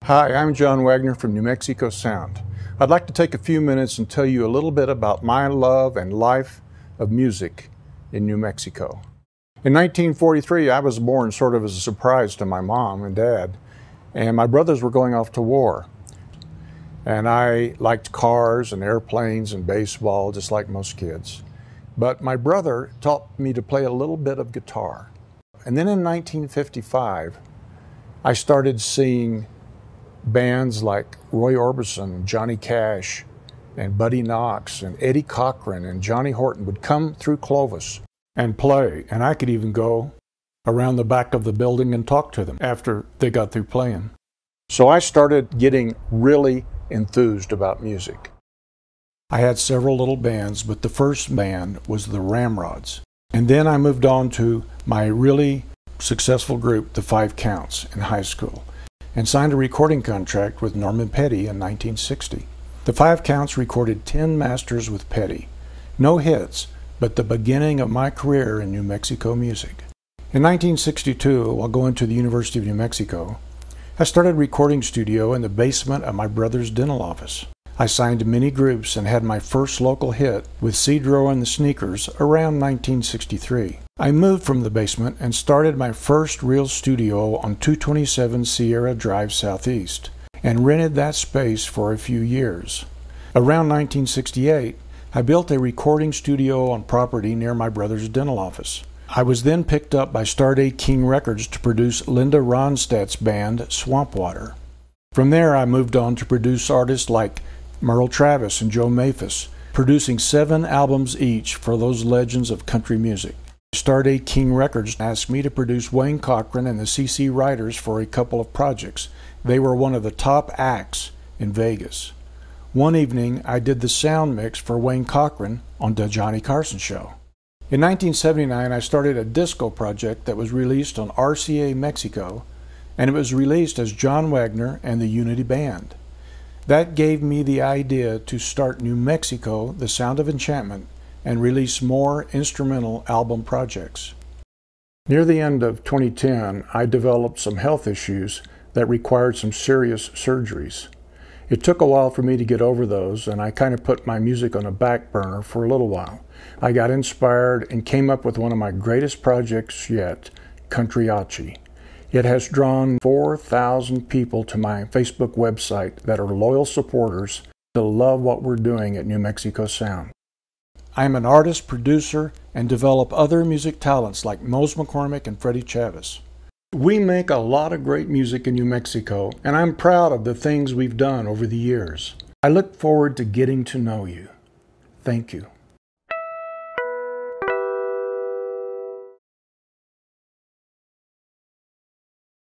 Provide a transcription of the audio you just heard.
Hi, I'm John Wagner from New Mexico Sound. I'd like to take a few minutes and tell you a little bit about my love and life of music in New Mexico. In 1943, I was born sort of as a surprise to my mom and dad, and my brothers were going off to war. And I liked cars and airplanes and baseball, just like most kids. But my brother taught me to play a little bit of guitar. And then in 1955, I started seeing bands like Roy Orbison, Johnny Cash, and Buddy Knox, and Eddie Cochran, and Johnny Horton would come through Clovis and play. And I could even go around the back of the building and talk to them after they got through playing. So I started getting really enthused about music. I had several little bands, but the first band was the Ramrods. And then I moved on to my really successful group, the Five Counts, in high school, and signed a recording contract with Norman Petty in 1960. The Five Counts recorded 10 masters with Petty. No hits, but the beginning of my career in New Mexico music. In 1962, while going to the University of New Mexico, I started a recording studio in the basement of my brother's dental office. I signed many groups and had my first local hit with Cedro and the Sneakers around 1963. I moved from the basement and started my first real studio on 227 Sierra Drive Southeast and rented that space for a few years. Around 1968, I built a recording studio on property near my brother's dental office. I was then picked up by Stardate King Records to produce Linda Ronstadt's band Swamp Water. From there, I moved on to produce artists like Merle Travis and Joe Maphis, producing 7 albums each for those legends of country music. Stardate King Records asked me to produce Wayne Cochran and the CC Riders for a couple of projects. They were one of the top acts in Vegas. One evening, I did the sound mix for Wayne Cochran on The Johnny Carson Show. In 1979, I started a disco project that was released on RCA Mexico, and it was released as John Wagner and the Unity Band. That gave me the idea to start New Mexico, the Sound of Enchantment, and release more instrumental album projects. Near the end of 2010, I developed some health issues that required some serious surgeries. It took a while for me to get over those, and I kind of put my music on a back burner for a little while. I got inspired and came up with one of my greatest projects yet, Country-Achi. It has drawn 4,000 people to my Facebook website that are loyal supporters that love what we're doing at New Mexico Sound. I'm an artist, producer, and develop other music talents like Mose McCormick and Freddie Chavez. We make a lot of great music in New Mexico, and I'm proud of the things we've done over the years. I look forward to getting to know you. Thank you.